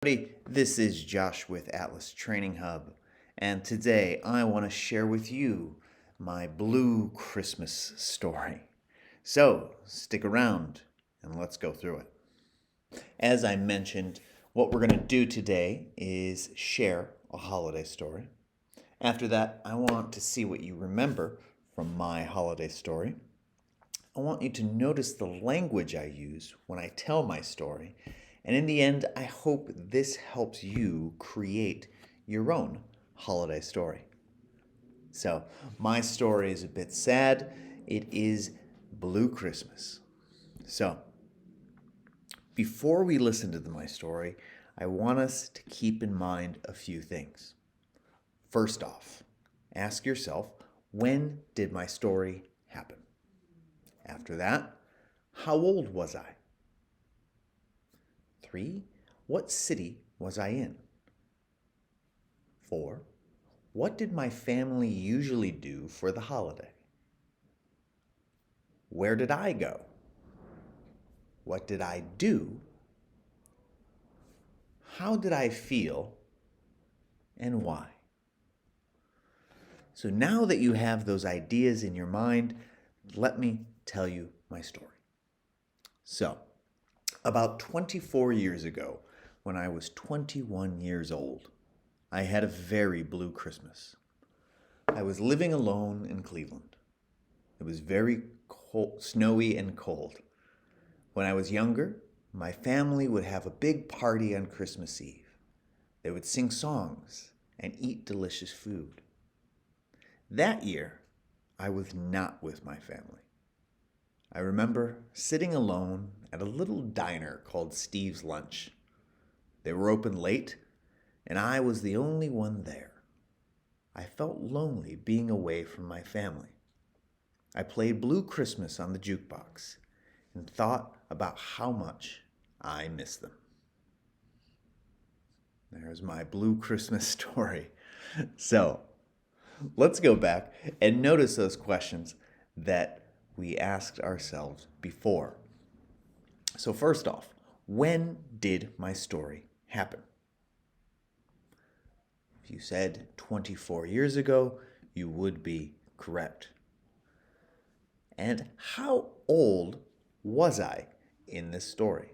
This is Josh with Atlas Training Hub, and today I want to share with you my Blue Christmas story. So stick around and let's go through it. As I mentioned, what we're going to do today is share a holiday story. After that, I want to see what you remember from my holiday story. I want you to notice the language I use when I tell my story. And in the end, I hope this helps you create your own holiday story. So, my story is a bit sad. It is Blue Christmas. So, before we listen to my story, I want us to keep in mind a few things. First off, ask yourself, when did my story happen? After that, how old was I? 3, what city was I in? 4, what did my family usually do for the holiday? Where did I go? What did I do? How did I feel? And why? So now that you have those ideas in your mind, let me tell you my story. So, about 24 years ago, when I was 21 years old, I had a very blue Christmas. I was living alone in Cleveland. It was very cold, snowy and cold. When I was younger, my family would have a big party on Christmas Eve. They would sing songs and eat delicious food. That year, I was not with my family. I remember sitting alone at a little diner called Steve's Lunch. They were open late, and I was the only one there. I felt lonely being away from my family. I played Blue Christmas on the jukebox and thought about how much I miss them. There's my Blue Christmas story. So, let's go back and notice those questions that we asked ourselves before. So first off, when did my story happen? If you said 24 years ago, you would be correct. And how old was I in this story?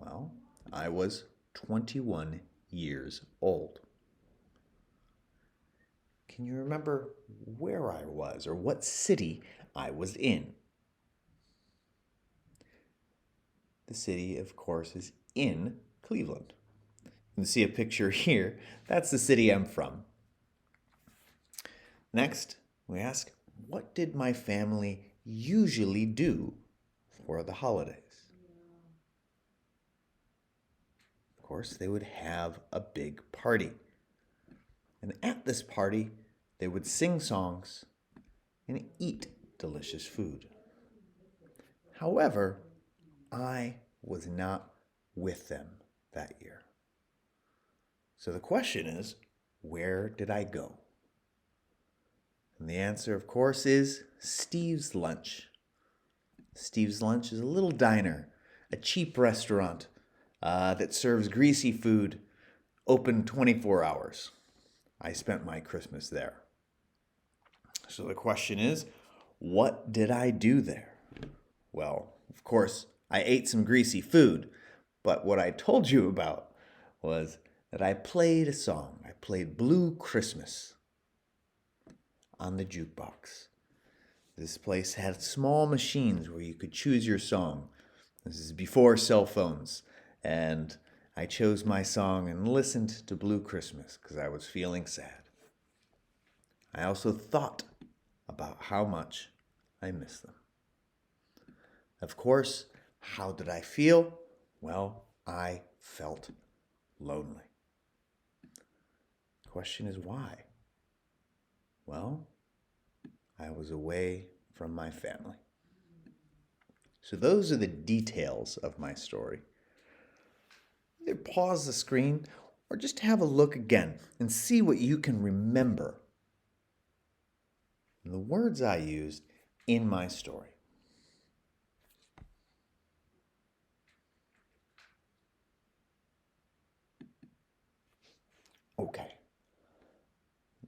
Well, I was 21 years old. Can you remember where I was or what city I was in? The city, of course, is in Cleveland. You can see a picture here. That's the city I'm from. Next, we ask, what did my family usually do for the holidays? Of course, they would have a big party. And at this party, they would sing songs and eat delicious food. However, I was not with them that year. So the question is, where did I go? And the answer, of course, is Steve's Lunch. Steve's Lunch is a little diner, a cheap restaurant that serves greasy food, open 24 hours. I spent my Christmas there. So the question is, what did I do there? Well, of course, I ate some greasy food, but what I told you about was that I played a song. I played Blue Christmas on the jukebox. This place had small machines where you could choose your song. This is before cell phones, and I chose my song and listened to Blue Christmas because I was feeling sad. I also thought about how much I miss them. Of course, how did I feel? Well, I felt lonely. The question is why? Well, I was away from my family. So those are the details of my story. Either pause the screen or just have a look again and see what you can remember. The words I used in my story.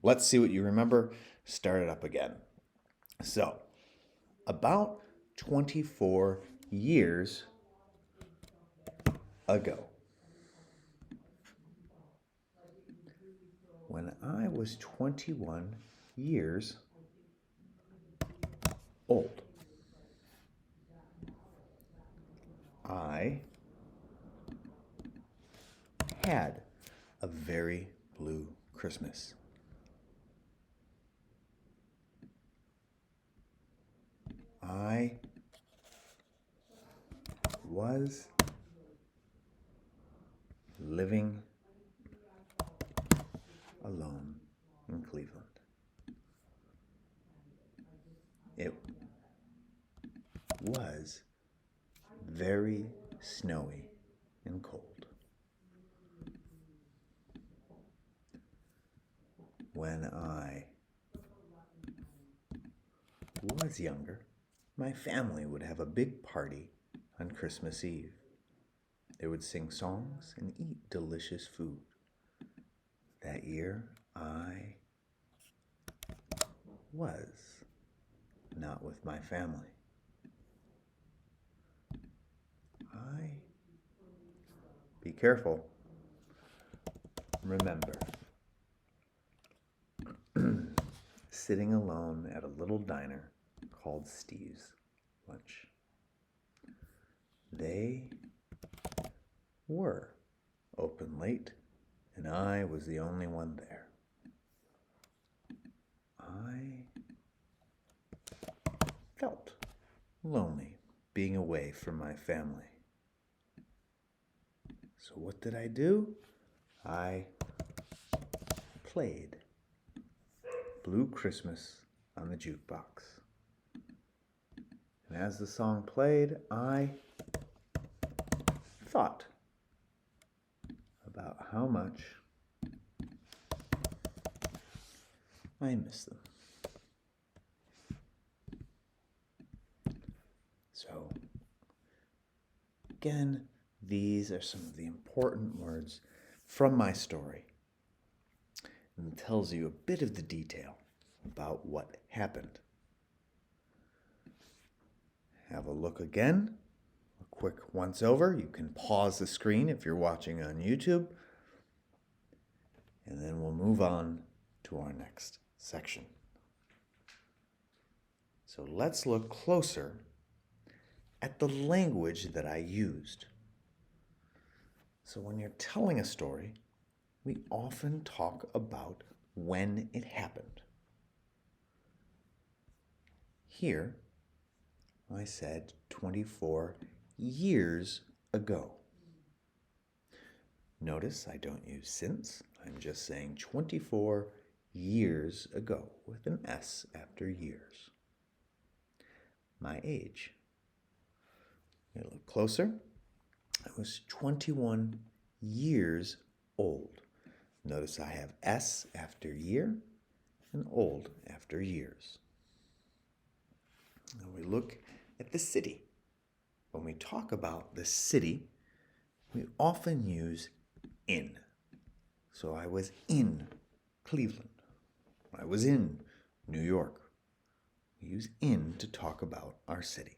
let's see what you remember. Start it up again. So, about 24 years ago, when I was 21 years old, I had a very blue Christmas. I was living alone in Cleveland. It was very snowy and cold. When I was younger, my family would have a big party on Christmas Eve. They would sing songs and eat delicious food. That year, I was not with my family. Be careful. Remember, sitting alone at a little diner called Steve's Lunch. They were open late, and I was the only one there. I felt lonely being away from my family. So what did I do? I played Blue Christmas on the jukebox. And as the song played, I thought about how much I miss them. So, again, these are some of the important words from my story. And it tells you a bit of the detail about what happened. Have a look again. A quick once over. You can pause the screen if you're watching on YouTube. And then we'll move on to our next section. So let's look closer at the language that I used. So when you're telling a story, we often talk about when it happened. Here, I said 24 years ago. Notice I don't use since. I'm just saying 24 years ago with an S after years. My age. A little closer. I was 21 years old. Notice I have S after year and old after years. Now we look at the city. When we talk about the city, we often use in. So I was in Cleveland. I was in New York. We use in to talk about our city.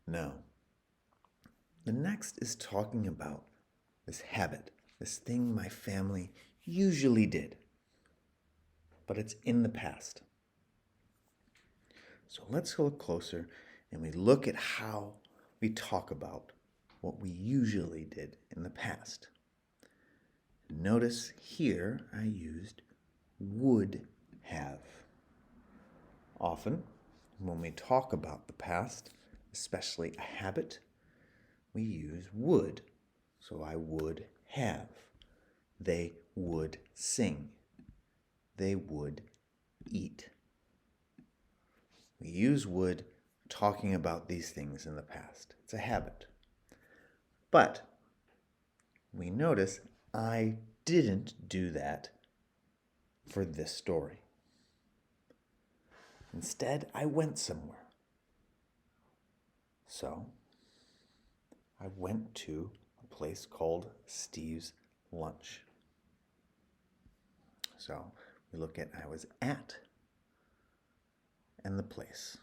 Now, the next is talking about this habit, this thing my family usually did, but it's in the past. So let's look closer and we look at how we talk about what we usually did in the past. Notice here I used would have. Often, when we talk about the past, especially a habit, we use would. So I would have. They would sing. They would eat. We use would talking about these things in the past. It's a habit. But we notice I didn't do that for this story. Instead, I went somewhere. So, I went to a place called Steve's Lunch. So we look at I was at and the place.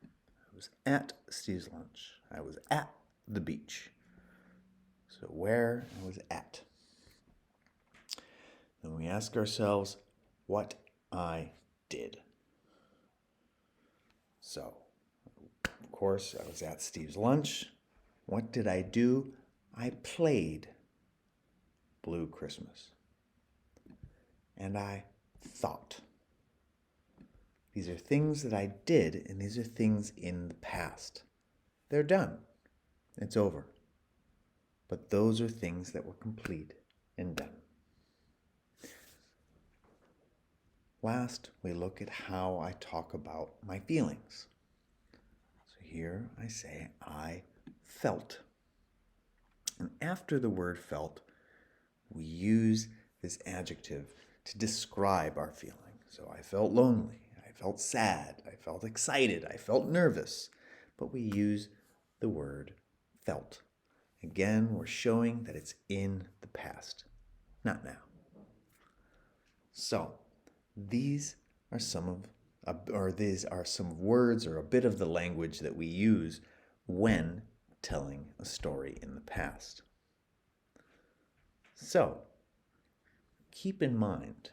I was at Steve's lunch. I was at the beach. So where I was at. Then we ask ourselves what I did. So, of course, I was at Steve's lunch. What did I do? I played Blue Christmas. And I thought. These are things that I did, and these are things in the past. They're done. It's over. But those are things that were complete and done. Last, we look at how I talk about my feelings. So here I say I felt. And after the word felt, we use this adjective to describe our feeling. So I felt lonely, I felt sad, I felt excited, I felt nervous. But we use the word felt. Again, we're showing that it's in the past, not now. So, these are some words or a bit of the language that we use when telling a story in the past. So, keep in mind,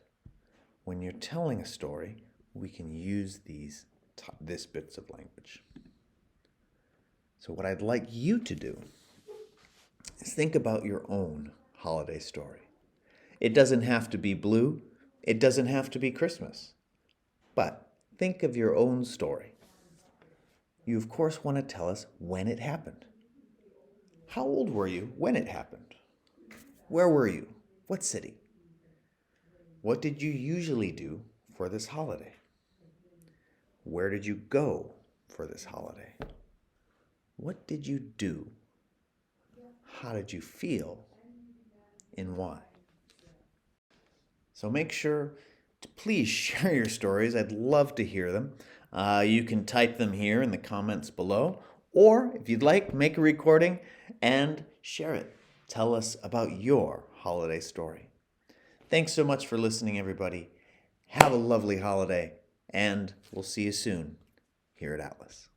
when you're telling a story, we can use these bits of language. So what I'd like you to do is think about your own holiday story. It doesn't have to be blue. It doesn't have to be Christmas. But think of your own story. You, of course, want to tell us when it happened. How old were you when it happened? Where were you? What city? What did you usually do for this holiday? Where did you go for this holiday? What did you do? How did you feel? And why? So make sure to please share your stories. I'd love to hear them. You can type them here in the comments below, or if you'd like, make a recording and share it. Tell us about your holiday story. Thanks so much for listening, everybody. Have a lovely holiday, and we'll see you soon here at Atlas.